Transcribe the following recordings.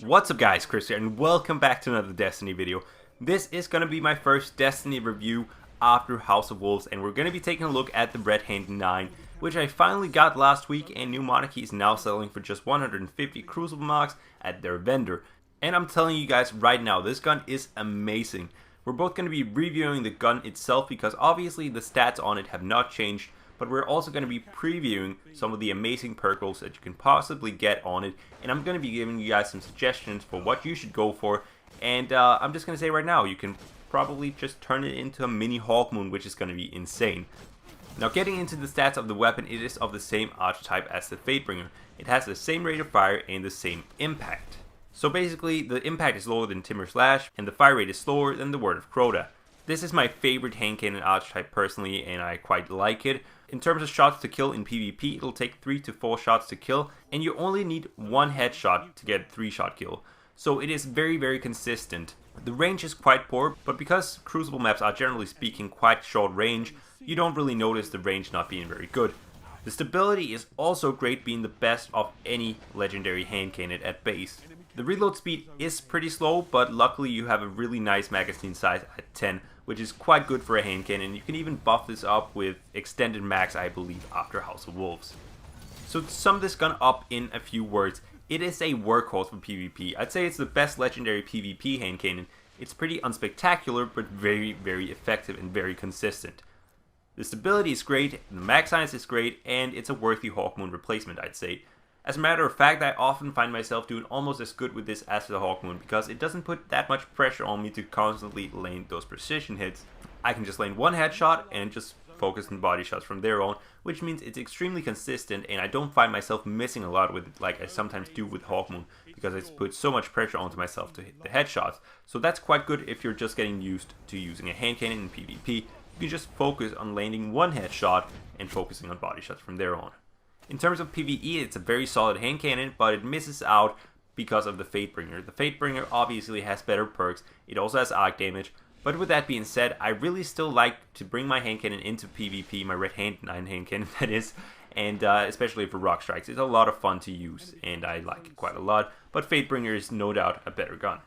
What's up guys, Chris here, and welcome back to another Destiny video. This is going to be my first Destiny review after House of Wolves, and we're going to be taking a look at the Red Hand 9, which I finally got last week, and New Monarchy is now selling for just 150 Crucible marks at their vendor. And I'm telling you guys right now, this gun is amazing. We're both going to be reviewing the gun itself because obviously the stats on it have not changed, but we're also going to be previewing some of the amazing perk rolls that you can possibly get on it, and I'm going to be giving you guys some suggestions for what you should go for. And I'm just going to say right now, you can probably just turn it into a mini Hawkmoon, which is going to be insane. Now, getting into the stats of the weapon, it is of the same archetype as the Fatebringer. It has the same rate of fire and the same impact. So basically, the impact is lower than Timber Slash, and the fire rate is slower than the Word of Crota. This is my favorite hand cannon archetype personally, and I quite like it. In terms of shots to kill in PvP, it'll take 3 to 4 shots to kill, and you only need 1 headshot to get a 3-shot kill. So it is very consistent. The range is quite poor, but because Crucible maps are generally speaking quite short range, you don't really notice the range not being very good. The stability is also great, being the best of any legendary hand cannon at base. The reload speed is pretty slow, but luckily you have a really nice magazine size at 10, which is quite good for a hand cannon. You can even buff this up with extended mags, I believe, after House of Wolves. So to sum this gun up in a few words, it is a workhorse for PvP. I'd say it's the best legendary PvP hand cannon. It's pretty unspectacular, but very effective and very consistent. The stability is great, the mag size is great, and it's a worthy Hawkmoon replacement, I'd say. As a matter of fact, I often find myself doing almost as good with this as the Hawkmoon because it doesn't put that much pressure on me to constantly lane those precision hits. I can just lane one headshot and just focus on body shots from there on, which means it's extremely consistent, and I don't find myself missing a lot with it like I sometimes do with Hawkmoon because it's put so much pressure onto myself to hit the headshots. So that's quite good if you're just getting used to using a hand cannon in PvP. You can just focus on landing one headshot and focusing on body shots from there on. In terms of PvE, it's a very solid hand cannon, but it misses out because of the Fatebringer. The Fatebringer obviously has better perks, it also has arc damage, but with that being said, I really still like to bring my hand cannon into PvP, my Red Hand 9 hand cannon that is, and especially for rock strikes. It's a lot of fun to use, and I like it quite a lot, but Fatebringer is no doubt a better gun.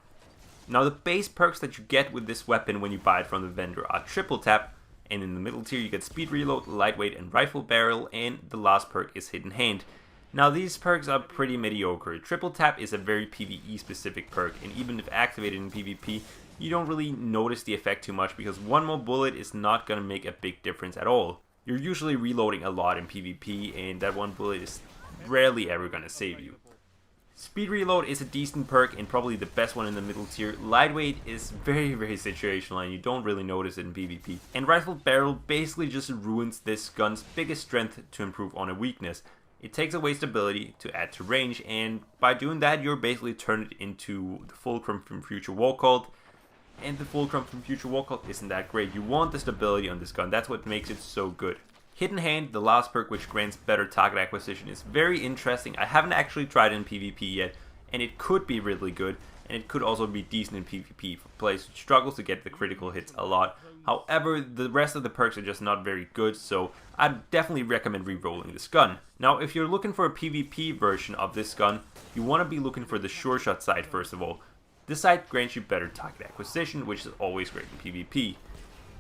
Now, the base perks that you get with this weapon when you buy it from the vendor are Triple Tap, and in the middle tier you get Speed Reload, Lightweight, and Rifle Barrel, and the last perk is Hidden Hand. Now, these perks are pretty mediocre. Triple Tap is a very PvE specific perk, and even if activated in PvP, you don't really notice the effect too much because one more bullet is not going to make a big difference at all. You're usually reloading a lot in PvP, and that one bullet is rarely ever going to save you. Speed Reload is a decent perk and probably the best one in the middle tier. Lightweight is very situational and you don't really notice it in PvP. And Rifle Barrel basically just ruins this gun's biggest strength to improve on a weakness. It takes away stability to add to range, and by doing that you're basically turned it into the Fulcrum from Future War Cult. And the Fulcrum from Future War Cult isn't that great. You want the stability on this gun, that's what makes it so good. Hidden Hand, the last perk which grants better target acquisition, is very interesting. I haven't actually tried it in PvP yet, and it could be really good, and it could also be decent in PvP for players who struggle to get the critical hits a lot. However, the rest of the perks are just not very good, so I'd definitely recommend re-rolling this gun. Now, if you're looking for a PvP version of this gun, you want to be looking for the Sure Shot side first of all. This side grants you better target acquisition, which is always great in PvP.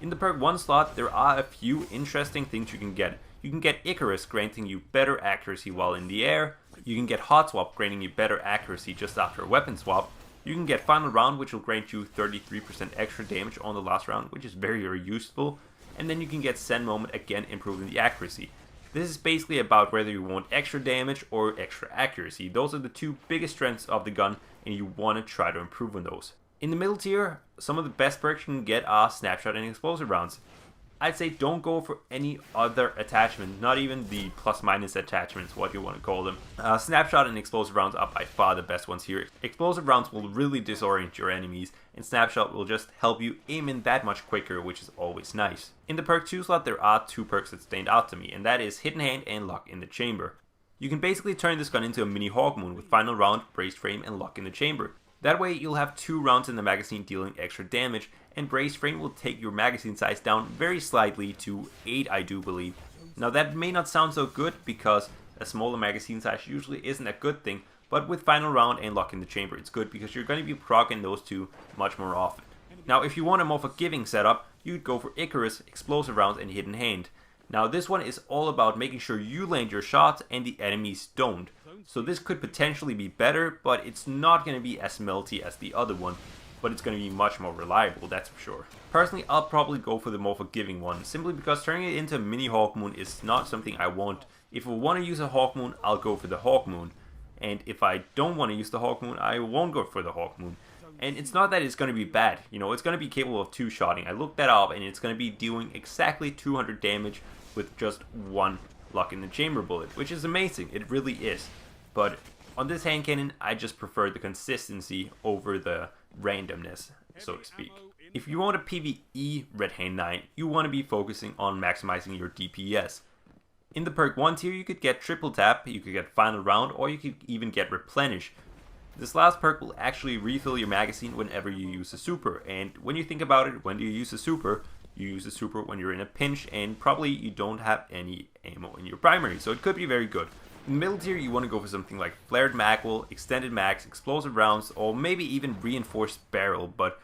In the perk 1 slot, there are a few interesting things you can get. You can get Icarus, granting you better accuracy while in the air. You can get Hot Swap, granting you better accuracy just after a weapon swap. You can get Final Round, which will grant you 33% extra damage on the last round, which is very useful. And then you can get Send Moment, again improving the accuracy. This is basically about whether you want extra damage or extra accuracy. Those are the two biggest strengths of the gun, and you want to try to improve on those. In the middle tier, some of the best perks you can get are Snapshot and Explosive Rounds. I'd say don't go for any other attachment, not even the plus-minus attachments, what you want to call them. Snapshot and Explosive Rounds are by far the best ones here. Explosive Rounds will really disorient your enemies, and Snapshot will just help you aim in that much quicker, which is always nice. In the perk 2 slot, there are 2 perks that stand out to me, and that is Hidden Hand and Lock in the Chamber. You can basically turn this gun into a mini Hawkmoon with Final Round, Braced Frame, and Lock in the Chamber. That way you'll have 2 rounds in the magazine dealing extra damage, and Braced Frame will take your magazine size down very slightly to 8, I do believe. Now that may not sound so good because a smaller magazine size usually isn't a good thing, but with final round and lock in the chamber, it's good because you're going to be proccing those two much more often. Now, if you want a more forgiving setup, you'd go for Icarus, explosive rounds, and hidden hand. Now, this one is all about making sure you land your shots and the enemies don't. So this could potentially be better, but it's not going to be as melty as the other one. But it's going to be much more reliable, that's for sure. Personally, I'll probably go for the more forgiving one, simply because turning it into a mini Hawkmoon is not something I want. If I want to use a Hawkmoon, I'll go for the Hawkmoon. And if I don't want to use the Hawkmoon, I won't go for the Hawkmoon. And it's not that it's going to be bad, you know, it's going to be capable of 2-shotting. I looked that up, and it's going to be doing exactly 200 damage with just one lock in the chamber bullet, which is amazing, it really is. But on this hand cannon, I just prefer the consistency over the randomness, so to speak. If you want a PVE Red Hand 9, you want to be focusing on maximizing your DPS. In the perk 1 tier, you could get triple tap, you could get final round, or you could even get replenish. This last perk will actually refill your magazine whenever you use a super, and when you think about it, when do you use a super? You use a super when you're in a pinch, and probably you don't have any ammo in your primary, so it could be very good. In the middle tier, you want to go for something like Flared Magwell, Extended Max, Explosive Rounds, or maybe even Reinforced Barrel, but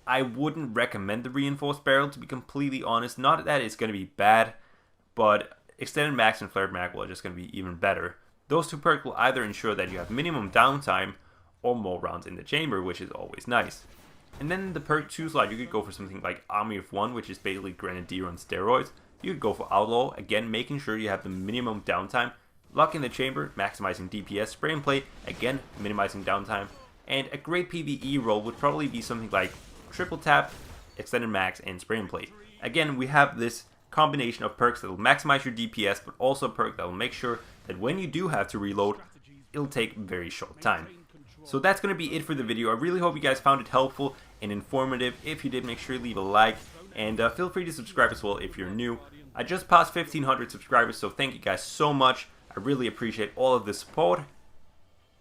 I wouldn't recommend the Reinforced Barrel, to be completely honest. Not that it's going to be bad, but Extended Max and Flared Magwell are just going to be even better. Those two perks will either ensure that you have minimum downtime or more rounds in the chamber, which is always nice. And then in the perk 2 slot, you could go for something like Army of One, which is basically Grenadier on steroids. You could go for Outlaw, again making sure you have the minimum downtime. Lock in the chamber, maximizing DPS, spray and play, again minimizing downtime. And a great PvE role would probably be something like triple tap, extended max, and spray and play. Again, we have this combination of perks that will maximize your DPS, but also a perk that will make sure that when you do have to reload, it'll take very short time. So that's going to be it for the video. I really hope you guys found it helpful and informative. If you did, make sure you leave a like, and feel free to subscribe as well if you're new. I just passed 1,500 subscribers, so thank you guys so much. I really appreciate all of the support.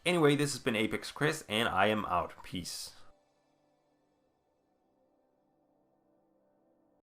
Anyway, this has been Apex Chris, and I am out. Peace.